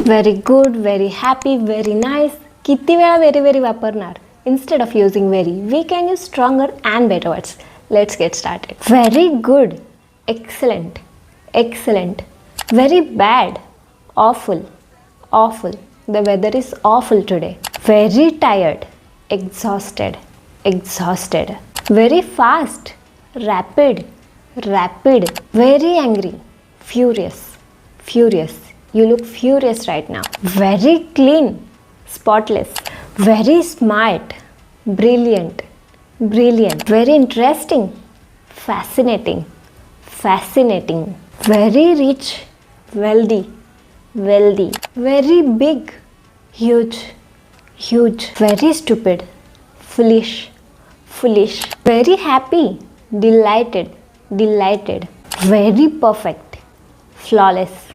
Very good, very happy, very nice. किती वेळा very very वापरणार? Instead of using very we can use stronger and better words. Let's get started. Very good, excellent, excellent. Very bad, awful, awful. The weather is awful today. Very tired, exhausted, exhausted. Very fast, rapid, rapid. Very angry, furious, furious. You look furious right now. Very clean, spotless. Very smart, brilliant, brilliant. Very interesting, fascinating, fascinating. Very rich, wealthy, wealthy. Very big, huge, huge. Very stupid, foolish, foolish. Very happy, delighted, delighted. Very perfect, flawless.